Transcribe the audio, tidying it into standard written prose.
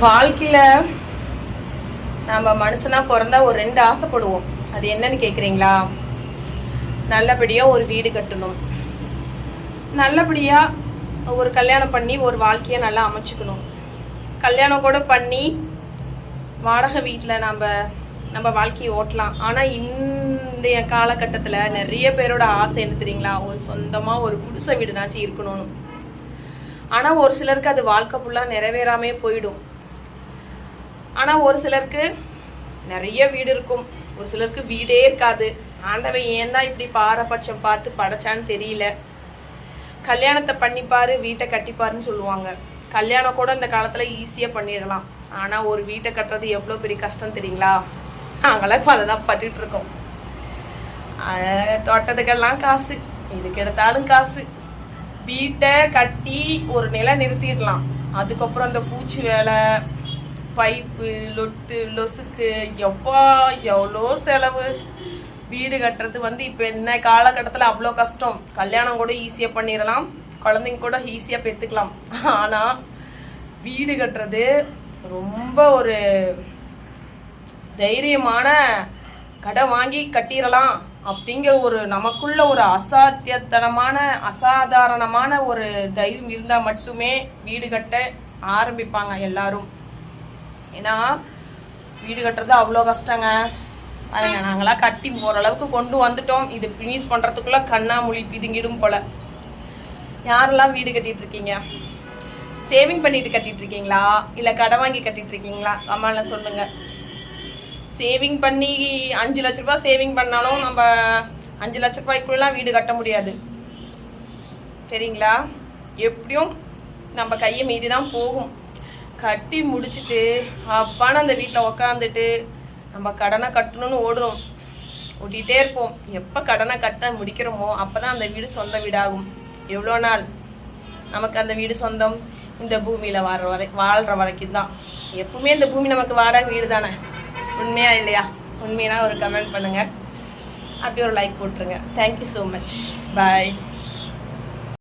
வாழ்க்கையில் நம்ம மனுஷனா பிறந்தா ஒரு 2 ஆசைப்படுவோம். அது என்னன்னு கேட்குறீங்களா? நல்லபடியாக ஒரு வீடு கட்டணும், நல்லபடியாக ஒரு கல்யாணம் பண்ணி ஒரு வாழ்க்கையை நல்லா அமைச்சுக்கணும். கல்யாணம் கூட பண்ணி வாடகை வீட்டில் நம்ம வாழ்க்கையை ஓட்டலாம். ஆனால் இன்றைய காலகட்டத்தில் நிறைய பேரோட ஆசை என்ன தெரியுங்களா? ஒரு சொந்தமாக ஒரு குடிசை வீடுனாச்சும் இருக்கணும்னு. ஆனால் ஒரு சிலருக்கு அது வாழ்க்கை ஃபுல்லாக நிறைவேறாமே போயிடும். ஆனால் ஒரு சிலருக்கு நிறைய வீடு இருக்கும், ஒரு சிலருக்கு வீடே இருக்காது. ஆண்டவன் ஏன் தான் இப்படி பாரபட்சம் பார்த்து படைச்சான்னு தெரியல. கல்யாணத்தை பண்ணிப்பாரு, வீட்டை கட்டிப்பாருன்னு சொல்லுவாங்க. கல்யாணம் கூட இந்த காலத்தில் ஈஸியாக பண்ணிடலாம். ஆனால் ஒரு வீட்டை கட்டுறது எவ்வளோ பெரிய கஷ்டம் தெரியுங்களா? நாங்களாம் இப்போ அதை தான் பட்டுட்டு இருக்கோம். தோட்டத்துக்கெல்லாம் காசு, இதுக்கு எடுத்தாலும் காசு. வீட்டை கட்டி ஒரு நிலை நிறுத்திடலாம். அதுக்கப்புறம் அந்த பூச்சி வேலை, பைப்பு, லொட்டு லொசுக்கு, எவ்வளோ செலவு. வீடு கட்டுறது இப்போ என்ன காலகட்டத்தில் அவ்வளோ கஷ்டம். கல்யாணம் கூட ஈஸியாக பண்ணிடலாம், குழந்தைங்க கூட ஈஸியாக பெற்றுக்கலாம். ஆனால் வீடு கட்டுறது ரொம்ப ஒரு தைரியமான, கடன் வாங்கி கட்டிடலாம் அப்படிங்கிற ஒரு நமக்குள்ள ஒரு அசாதாரணமான ஒரு தைரியம் இருந்தால் மட்டுமே வீடு கட்ட ஆரம்பிப்பாங்க எல்லாரும். ஏன்னா வீடு கட்டுறது அவ்வளோ கஷ்டங்க. அதுங்க நாங்களாம் கட்டி ஓரளவுக்கு கொண்டு வந்துட்டோம். இது ஃபினிஷ் பண்ணுறதுக்குள்ளே கண்ணா மொழி பிதுங்கிடும் போல். யாரெல்லாம் வீடு கட்டிகிட்டு இருக்கீங்க? சேவிங் பண்ணிட்டு கட்டிகிட்டு இருக்கீங்களா, இல்லை கடன் வாங்கி கட்டிகிட்டு இருக்கீங்களா? அம்மால சொல்லுங்கள். சேவிங் பண்ணி 5 லட்ச ரூபா சேவிங் பண்ணாலும் நம்ம 5 லட்ச ரூபாய்க்குள்ளலாம் வீடு கட்ட முடியாது, சரிங்களா? எப்படியும் நம்ம கையை மீறி தான் போகும். கட்டி முடிச்சுட்டு அப்பான்னு அந்த வீட்டில் உக்காந்துட்டு நம்ம கடனை கட்டணும்னு ஓட்டிகிட்டே இருப்போம். எப்போ கடனை கட்ட முடிக்கிறோமோ அப்போ தான் அந்த வீடு சொந்த வீடாகும். எவ்வளோ நாள் நமக்கு அந்த வீடு சொந்தம்? இந்த பூமியில் வாழ்கிற வரைக்கும் தான். எப்பவுமே இந்த பூமி நமக்கு வாடகை வீடு தானே. உண்மையா இல்லையா? உண்மையா ஒரு கமெண்ட் பண்ணுங்கள், அப்படி ஒரு லைக் போட்டுருங்க. Thank you so much. பாய்.